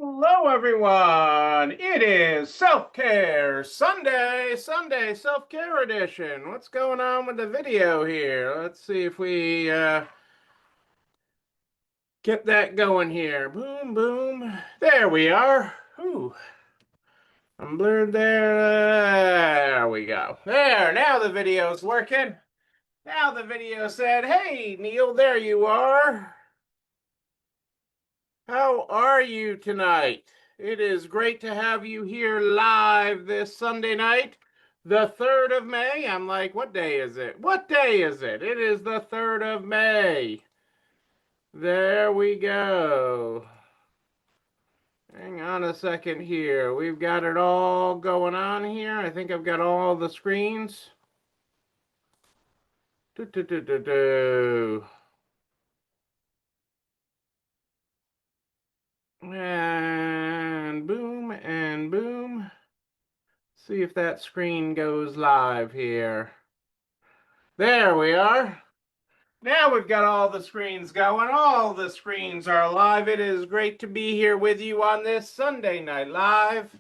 Hello, everyone. It is Self-Care Sunday, Self-Care Edition. What's going on with the video here? Let's see if we get that going here. Boom, boom. There we are. Ooh, I'm blurred there. There we go. There, now the video's working. Now the video said, "Hey, Neil, there you are. How are you tonight? It is great to have you here live this Sunday night, the 3rd of May. I'm like, what day is it? What day is it? It is the 3rd of May. There we go. Hang on a second here. We've got it all going on here. I think I've got all the screens. Do, do, do, do, do. And boom, and boom. See if that screen goes live here. There we are. Now we've got all the screens going. All the screens are live. It is great to be here with you on this Sunday Night Live.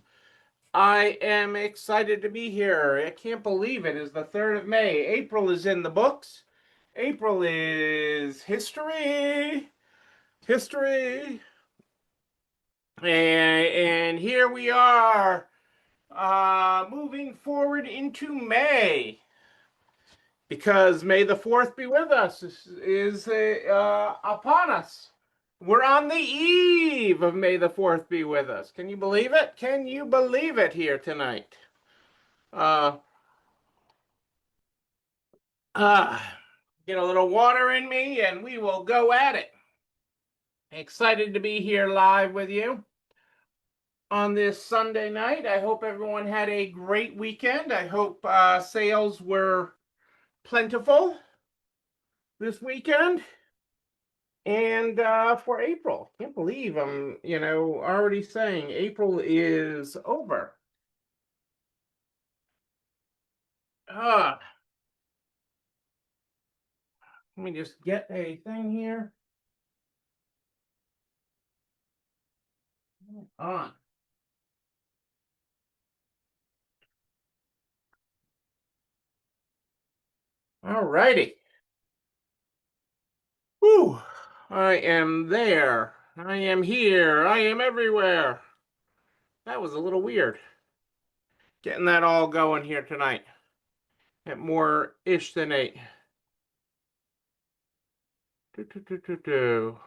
I am excited to be here. I can't believe it is the 3rd of May. April is in the books. April is history. History. And here we are, moving forward into May. Because May the 4th be with us is upon us. We're on the eve of May the 4th be with us. Can you believe it? Can you believe it here tonight? Uh, uh, get a little water in me and we will go at it. Excited to be here live with you on this Sunday night. I hope everyone had a great weekend. I hope sales were plentiful this weekend. And for April, can't believe I'm, already saying April is over. Ah, let me just get a thing here. On. All righty. Whew. I am there. I am here. I am everywhere. That was a little weird. Getting that all going here tonight at more ish than 8. Do, do, do, do, do.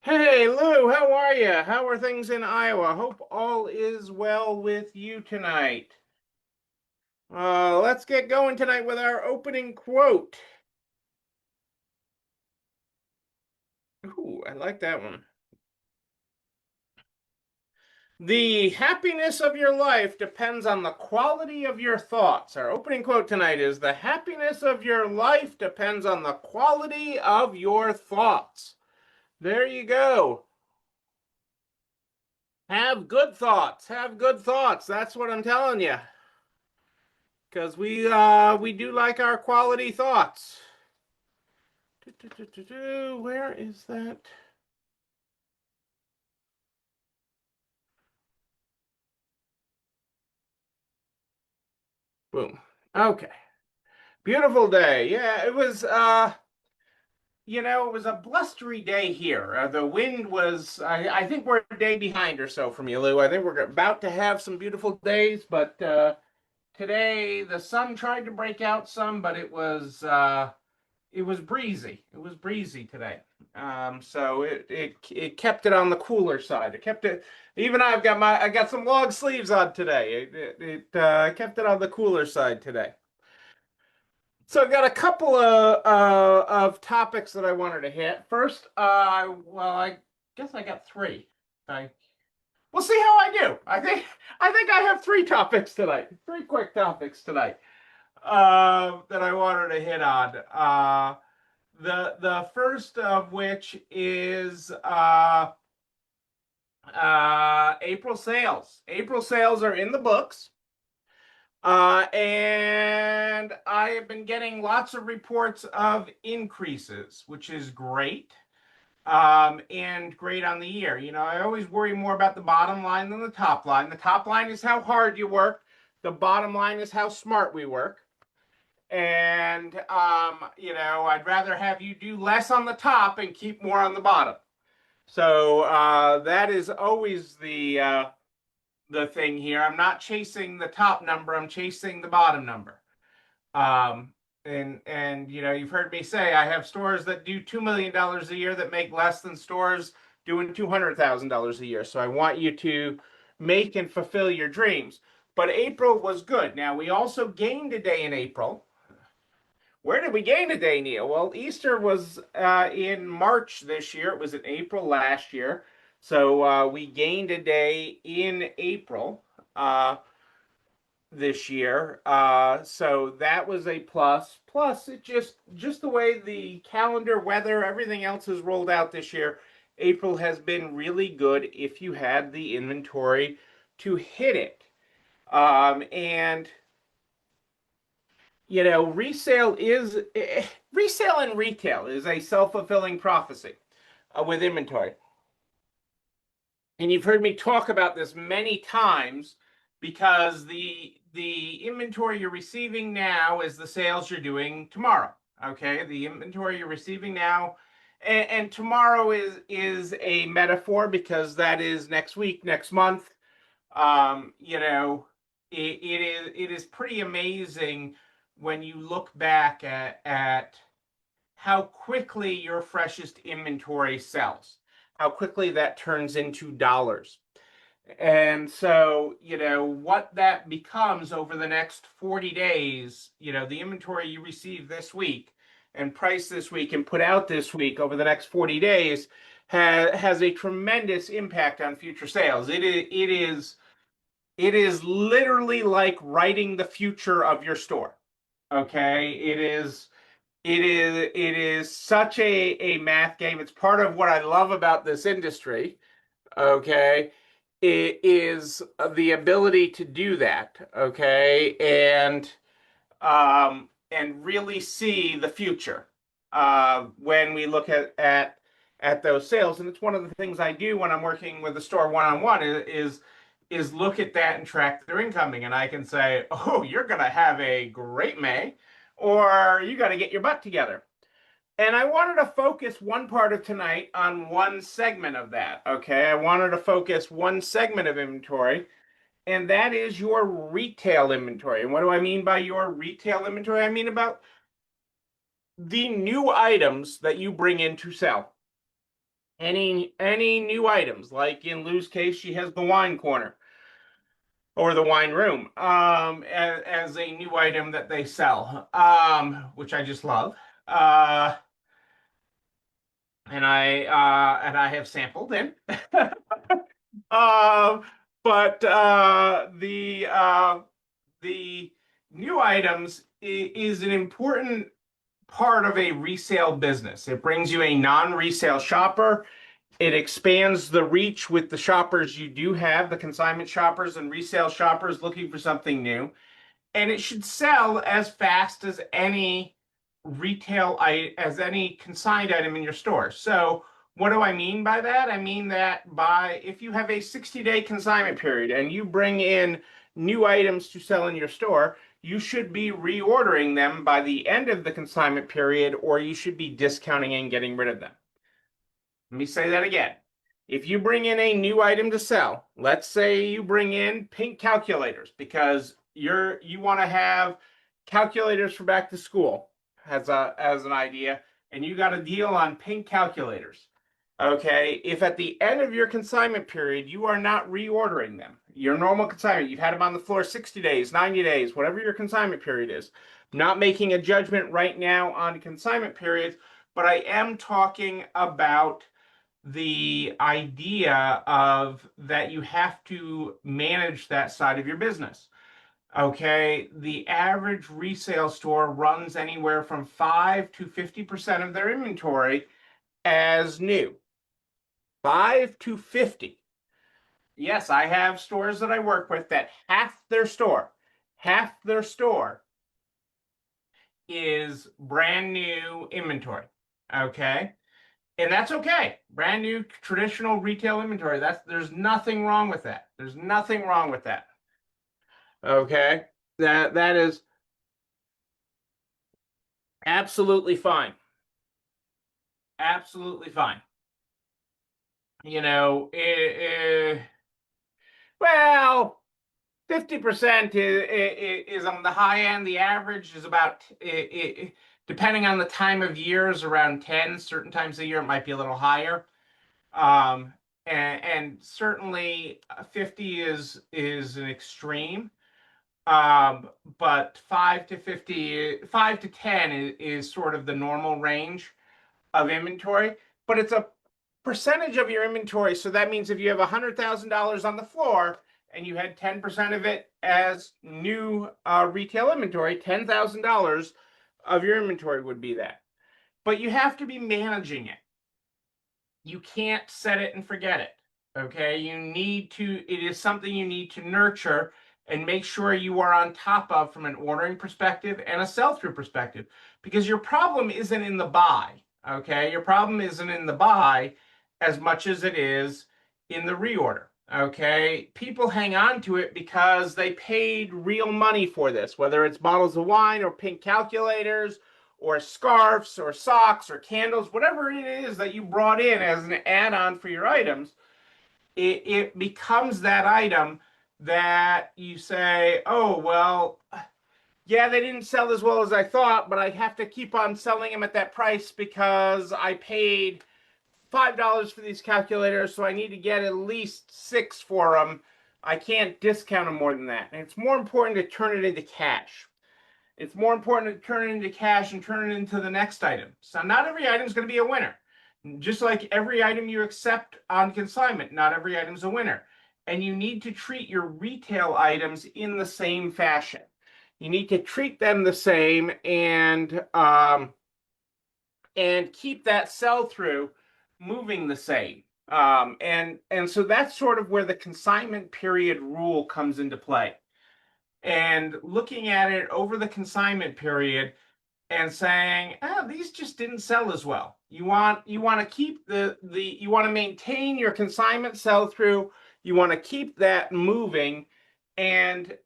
Hey, Lou, how are you? How are things in Iowa? Hope all is well with you tonight. Let's get going tonight with our opening quote. Ooh, I like that one. The happiness of your life depends on the quality of your thoughts. Our opening quote tonight is the happiness of your life depends on the quality of your thoughts. There you go. Have good thoughts. Have good thoughts. That's what I'm telling you. Because we do like our quality thoughts. Where is that? Boom. Okay. Beautiful day. Yeah, it was it was a blustery day here. The wind was I think we're a day behind or so from you, Lou. I think we're about to have some beautiful days, but today the sun tried to break out some, but it was breezy. It was breezy today. So it kept it on the cooler side. It kept it. Even I got some long sleeves on today. It kept it on the cooler side today. So I've got a couple of topics that I wanted to hit. First, I guess I got three. I We'll see how I do. I think I have three topics tonight. Three quick topics tonight that I wanted to hit on. The first of which is April sales. April sales are in the books. And I have been getting lots of reports of increases, which is great. and great on the year. You know, I always worry more about the bottom line than the top line. The top line is how hard you work. The bottom line is how smart we work. And you know, I'd rather have you do less on the top and keep more on the bottom. So that is always the thing here. I'm not chasing the top number. I'm chasing the bottom number. Um, and you know, you've heard me say I have stores that do $2 million a year that make less than stores doing $200,000 a year. So I want you to make and fulfill your dreams. But April was good. Now we also gained a day in April. Where did we gain a day, Neil? Well, Easter was in March this year. It was in April last year. So we gained a day in April this year. So that was a plus. Plus, it just the way the calendar, weather, everything else is rolled out this year. April has been really good if you had the inventory to hit it. And you know, resale and retail is a self-fulfilling prophecy with inventory. And you've heard me talk about this many times because the inventory you're receiving now is the sales you're doing tomorrow. Okay, the inventory you're receiving now and tomorrow is a metaphor because that is next week, next month. You know, it is pretty amazing when you look back at how quickly your freshest inventory sells, how quickly that turns into dollars. And so, you know, what that becomes over the next 40 days, you know, the inventory you receive this week and price this week and put out this week over the next 40 days has a tremendous impact on future sales. It is literally like writing the future of your store. Okay, it is such a math game. It's part of what I love about this industry. Okay, it is the ability to do that. Okay, and really see the future when we look at those sales. And it's one of the things I do when I'm working with a store one-on-one is look at that and track their incoming. And I can say, oh, you're going to have a great May, or you got to get your butt together. And I wanted to focus one part of tonight on one segment of that. Okay. I wanted to focus one segment of inventory, and that is your retail inventory. And what do I mean by your retail inventory? I mean about the new items that you bring in to sell. Any new items, like in Lou's case, she has the wine corner or the wine room as a new item that they sell, which I just love. And I have sampled in. But the new items is an important part of a resale business. It brings you a non-resale shopper. It expands the reach with the shoppers you do have, the consignment shoppers and resale shoppers looking for something new. And it should sell as fast as any as any consigned item in your store. So what do I mean by that? I mean that if you have a 60-day consignment period and you bring in new items to sell in your store, you should be reordering them by the end of the consignment period, or you should be discounting and getting rid of them. Let me say that again. If you bring in a new item to sell, let's say you bring in pink calculators because you want to have calculators for back to school as an idea, and you got a deal on pink calculators. Okay, if at the end of your consignment period you are not reordering them, your normal consignment, you've had them on the floor 60 days, 90 days, whatever your consignment period is. Not making a judgment right now on consignment periods, but I am talking about the idea of that you have to manage that side of your business. Okay, the average resale store runs anywhere from 5 to 50% of their inventory as new. 5 to 50. Yes, I have stores that I work with that half their store is brand new inventory. Okay. And that's okay. Brand new traditional retail inventory. There's nothing wrong with that. There's nothing wrong with that. Okay. That is absolutely fine. Absolutely fine. You know, well, 50% is on the high end. The average is about, depending on the time of year, is around 10. Certain times of year, it might be a little higher. Um, and certainly 50 is an extreme. But 5 to 50, 5 to 10 is sort of the normal range of inventory. But it's a percentage of your inventory. So that means if you have $100,000 on the floor and you had 10% of it as new retail inventory, $10,000 of your inventory would be that. But you have to be managing it. You can't set it and forget it. Okay. It is something you need to nurture and make sure you are on top of from an ordering perspective and a sell through perspective, because your problem isn't in the buy. Okay. Your problem isn't in the buy as much as it is in the reorder. Okay. People hang on to it because they paid real money for this, whether it's bottles of wine or pink calculators or scarves or socks or candles, whatever it is that you brought in as an add-on for your items. It becomes that item that you say, oh, well, yeah, they didn't sell as well as I thought, but I have to keep on selling them at that price because I paid $5 for these calculators, so I need to get at least 6 for them. I can't discount them more than that. And it's more important to turn it into cash. It's more important to turn it into cash and turn it into the next item. So not every item is going to be a winner. Just like every item you accept on consignment, not every item is a winner. And you need to treat your retail items in the same fashion. You need to treat them the same and keep that sell through moving the same. And so that's sort of where the consignment period rule comes into play. And looking at it over the consignment period and saying, oh, these just didn't sell as well. You want to keep you want to maintain your consignment sell through. You want to keep that moving and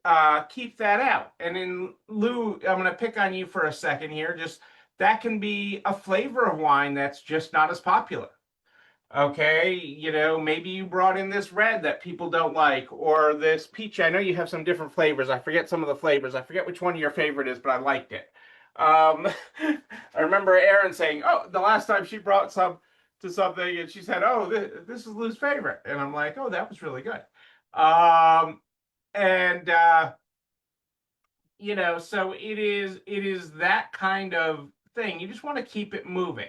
keep that out. And in Lou, I'm going to pick on you for a second here. Just that can be a flavor of wine that's just not as popular. Okay, maybe you brought in this red that people don't like, or this peach. I know you have some different flavors. I forget some of the flavors. I forget which one your favorite is, but I liked it. I remember Erin saying, "Oh, the last time she brought some to something, and she said, "Oh, this is Lou's favorite," and I'm like, "Oh, that was really good." And so it is that kind of thing. You just want to keep it moving.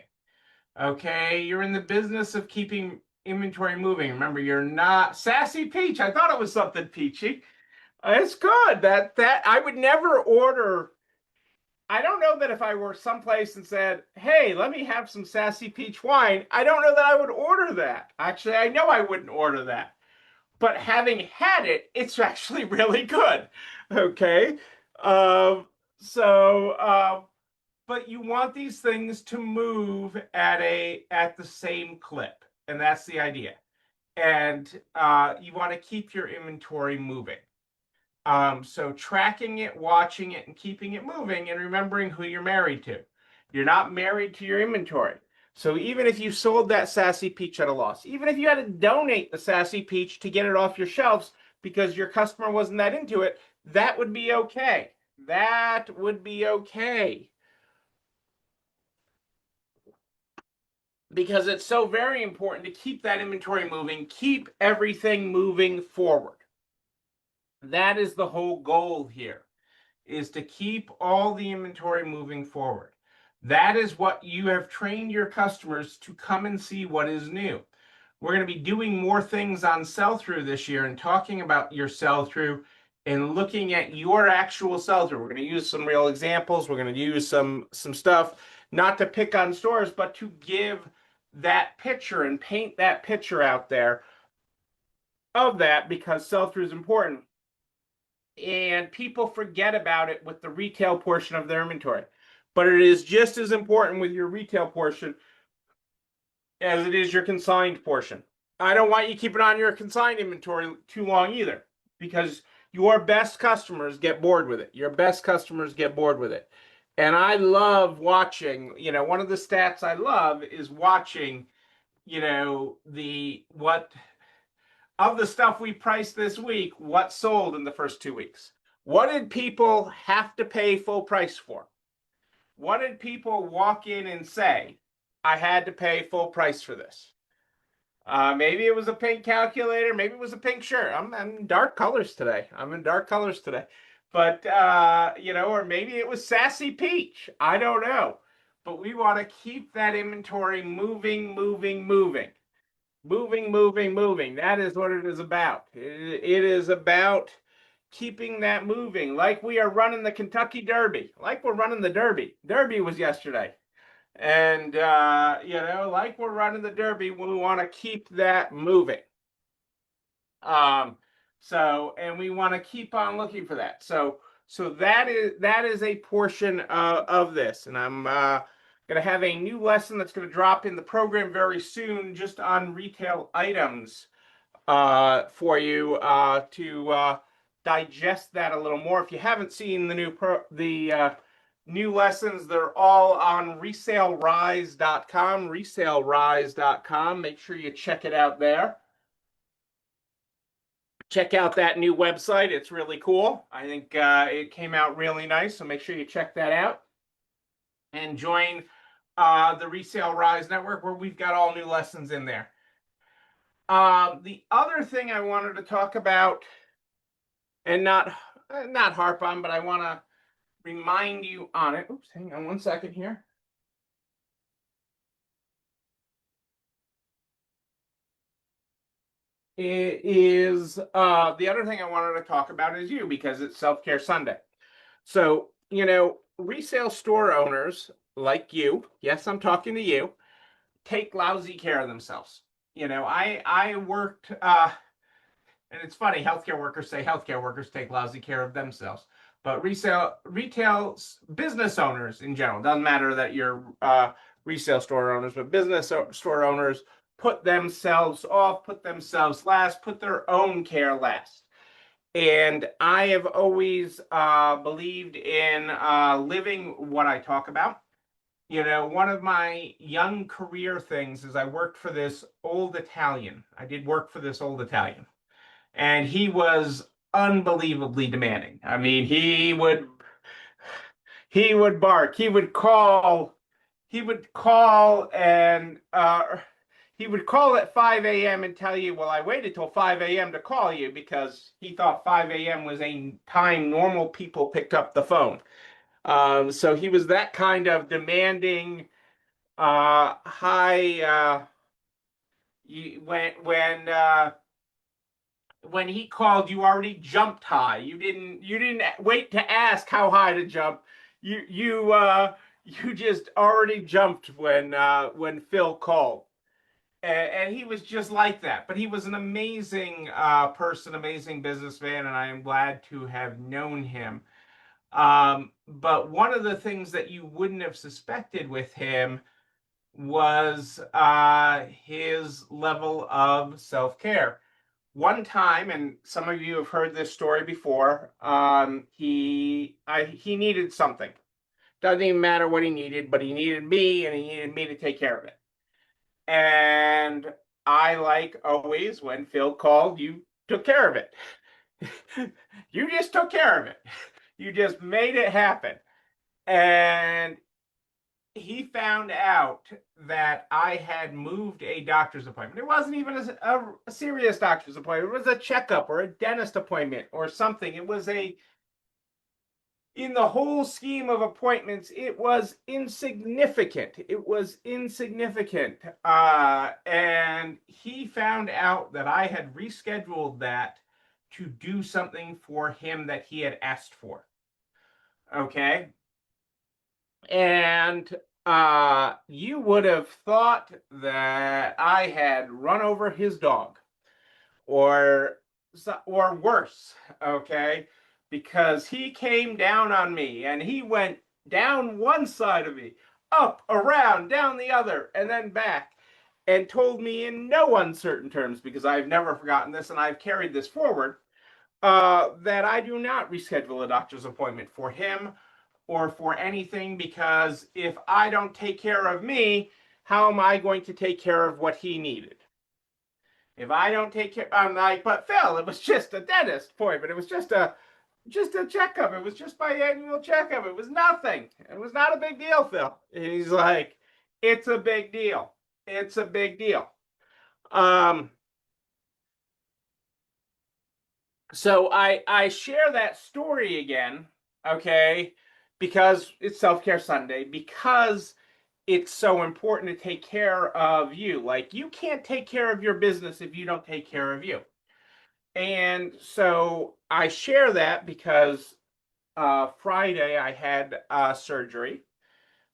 Okay, you're in the business of keeping inventory moving. Remember, you're not Sassy Peach. I thought it was something peachy. It's good. That I would never order. I don't know that if I were someplace and said, "Hey, let me have some Sassy Peach wine," I don't know that I would order that. Actually, I know I wouldn't order that. But having had it, it's actually really good. Okay. Um, so but you want these things to move at the same clip, and that's the idea. And you want to keep your inventory moving. So tracking it, watching it, and keeping it moving, and remembering who you're married to. You're not married to your inventory. So even if you sold that Sassy Peach at a loss, even if you had to donate the Sassy Peach to get it off your shelves because your customer wasn't that into it, that would be okay. That would be okay. Because it's so very important to keep that inventory moving, keep everything moving forward. That is the whole goal here, is to keep all the inventory moving forward. That is what you have trained your customers to come and see what is new. We're going to be doing more things on sell-through this year and talking about your sell-through and looking at your actual sell-through. We're going to use some real examples. We're going to use some stuff, not to pick on stores, but to give that picture and paint that picture out there of that, because sell-through is important. And people forget about it with the retail portion of their inventory. But it is just as important with your retail portion as it is your consigned portion. I don't want you keeping on your consigned inventory too long either, because your best customers get bored with it. Your best customers get bored with it. And I love watching, one of the stats I love is watching, the what of the stuff we priced this week, what sold in the first 2 weeks. What did people have to pay full price for? What did people walk in and say? I had to pay full price for this. Maybe it was a pink calculator. Maybe it was a pink shirt. I'm in dark colors today. But or maybe it was sassy peach. I don't know. But we want to keep that inventory moving, moving, moving, moving, moving, moving. That is what it is about. It is about keeping that moving, like we are running the Kentucky Derby, like we're running the Derby. Derby was yesterday. And, like we're running the Derby, we want to keep that moving. Um, and we want to keep on looking for that. So that is a portion of this. And I'm going to have a new lesson that's going to drop in the program very soon just on retail items for you to digest that a little more. If you haven't seen the new lessons, they're all on resalerise.com, resalerise.com. Make sure you check it out there. Check out that new website. It's really cool. I think it came out really nice, so make sure you check that out. And join the Resale Rise Network, where we've got all new lessons in there. The other thing I wanted to talk about, and not harp on, but I want to remind you on it. Oops, hang on one second here. It is the other thing I wanted to talk about is you, because it's Self-Care Sunday. So, resale store owners like you, yes, I'm talking to you, take lousy care of themselves. I worked and it's funny, healthcare workers say healthcare workers take lousy care of themselves. But retail business owners in general, doesn't matter that you're resale store owners, but business store owners put themselves off, put themselves last, put their own care last. And I have always believed in living what I talk about. One of my young career things is I worked for this old Italian. I did work for this old Italian. And he was unbelievably demanding. I mean, he would bark. He would call and he would call at 5 a.m. and tell you, well, I waited till 5 a.m. to call you because he thought 5 a.m. was a time normal people picked up the phone. So he was that kind of demanding, high, when he called, you already jumped high. You didn't wait to ask how high to jump. You just already jumped when Phil called. And he was just like that. But he was an amazing person, amazing businessman, and I am glad to have known him. But one of the things that you wouldn't have suspected with him was his level of self-care. One time, and some of you have heard this story before, he needed something. Doesn't even matter what he needed, but he needed me, and he needed me to take care of it. And I, like always, when Phil called, you took care of it. You just took care of it. You just made it happen. And he found out that I had moved a doctor's appointment. It wasn't even a serious doctor's appointment. It was a checkup or a dentist appointment or something. It was in the whole scheme of appointments, it was insignificant. It was insignificant. And he found out that I had rescheduled that to do something for him that he had asked for. Okay. And you would have thought that I had run over his dog, or worse, okay? Because he came down on me, and he went down one side of me, up, around, down the other, and then back. and told me in no uncertain terms, because I've never forgotten this and I've carried this forward, that I do not reschedule a doctor's appointment for him or for anything, because if I don't take care of me, how am I going to take care of what he needed? If I don't take care, I'm like, but Phil, it was just a dentist appointment. It was just a checkup. It was just my annual checkup. It was nothing. It was not a big deal, Phil. And he's like, it's a big deal. It's a big deal. Um, so I share that story again, okay, because it's Self-Care Sunday, because it's so important to take care of you. Like, you can't take care of your business if you don't take care of you. And so I share that because Friday I had surgery.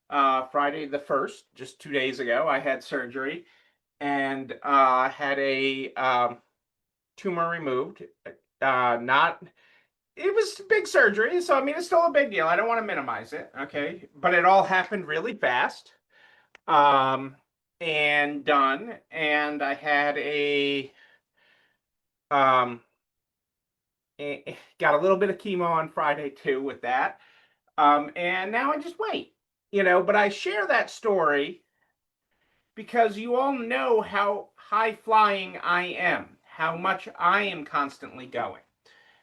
Friday the 1st, just 2 days ago, I had surgery and had a tumor removed. Not, it was big surgery, so I mean, it's still a big deal. I don't want to minimize it, okay? But it all happened really fast, um, and done. And I had um, got a little bit of chemo on Friday too with that. And now I just wait, but I share that story because you all know how high flying I am, how much I am constantly going,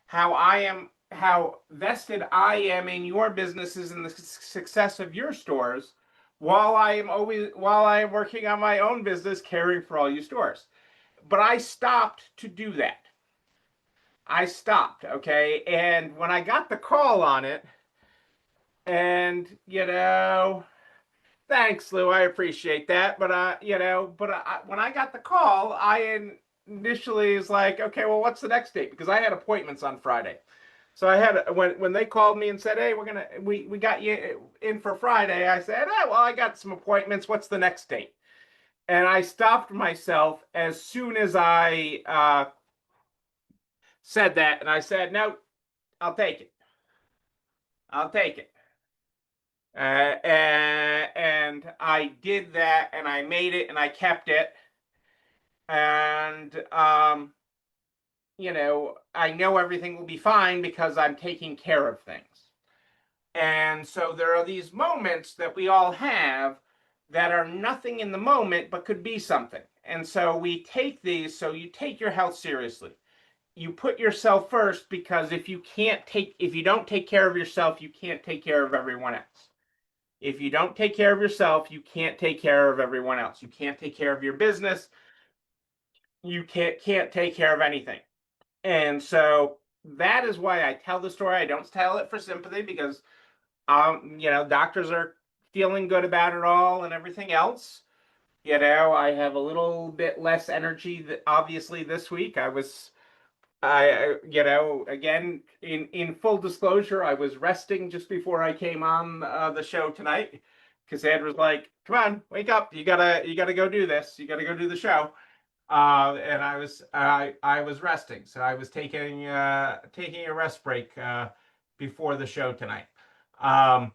how vested I am in your businesses and the success of your stores, while I am working on my own business, caring for all you stores. But I stopped to do that. I stopped, okay? And when I got the call on it, and thanks, Lou. I appreciate that. But when I got the call, I initially was like, okay, well, what's the next date? Because I had appointments on Friday. So I had when they called me and said, "Hey, we got you in for Friday." I said, "Oh, well, I got some appointments. What's the next date?" And I stopped myself as soon as I said that, and I said, "No, I'll take it. I'll take it." And I did that, and I made it, and I kept it. And I know everything will be fine because I'm taking care of things. And so there are these moments that we all have that are nothing in the moment but could be something. And so we take these, so you take your health seriously. You put yourself first, because if you don't take care of yourself, you can't take care of everyone else. If you don't take care of yourself, you can't take care of everyone else. You can't take care of your business. You can't take care of anything. And so that is why I tell the story. I don't tell it for sympathy, because doctors are feeling good about it all and everything else. I have a little bit less energy obviously this week. Again, in full disclosure, I was resting just before I came on the show tonight. Cassandra's like, "Come on, wake up! You gotta go do this. You gotta go do the show." And I was resting, so I was taking a rest break before the show tonight. And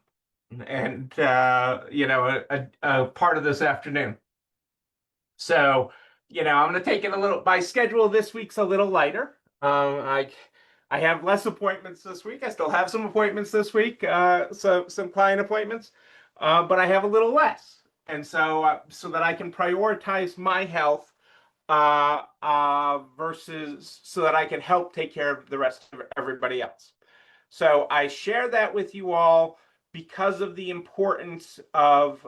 a part of this afternoon. So, I'm going to take it a little. My schedule this week's a little lighter. I have less appointments this week. I still have some appointments this week, so some client appointments, but I have a little less, and so that I can prioritize my health, versus so that I can help take care of the rest of everybody else. So I share that with you all because of the importance of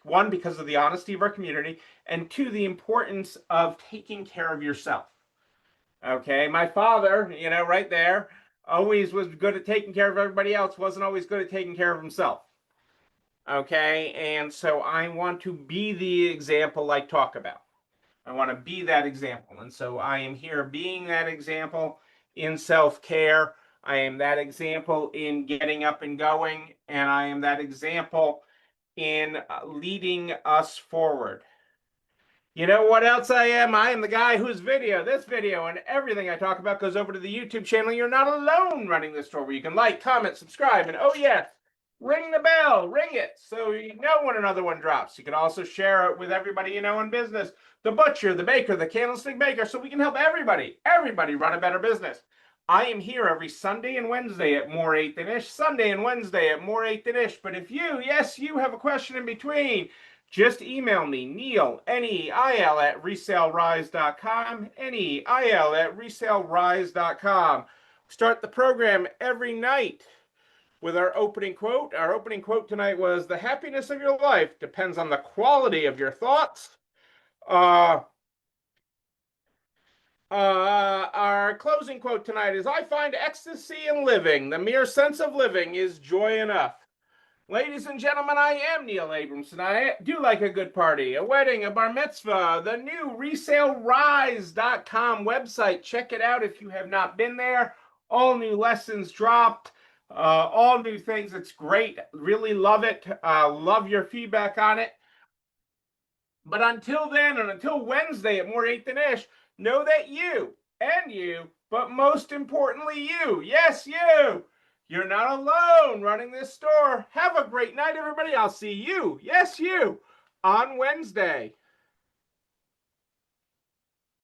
one, because of the honesty of our community, and two, the importance of taking care of yourself. Okay, my father, right there, always was good at taking care of everybody else, wasn't always good at taking care of himself. Okay, and so I want to be the example I talk about. I want to be that example. And so I am here being that example in self-care. I am that example in getting up and going. And I am that example in leading us forward. You know what else I am? I am the guy whose this video, and everything I talk about goes over to the YouTube channel. You're not alone running this store, where you can like, comment, subscribe, and oh yes, ring the bell, ring it so you know when another one drops. You can also share it with everybody you know in business, the butcher, the baker, the candlestick maker, so we can help everybody run a better business. I am here every Sunday and Wednesday at More 8 Than Ish, Sunday and Wednesday at More 8 Than Ish. But if you, yes, you have a question in between, just email me, Neil, Neil at resalerise.com, Neil at resalerise.com. Start the program every night with our opening quote. Our opening quote tonight was, "The happiness of your life depends on the quality of your thoughts." Uh, our closing quote tonight is, "I find ecstasy in living. The mere sense of living is joy enough." Ladies and gentlemen, I am Neil Abramson. I do like a good party, a wedding, a bar mitzvah, the new resalerise.com website. Check it out if you have not been there. All new lessons dropped, all new things. It's great. Really love it. Love your feedback on it. But until then, and until Wednesday at More 8 Than Ish, know that you, but most importantly you, yes, you're not alone running this store. Have a great night, everybody. I'll see you, yes, you, on Wednesday.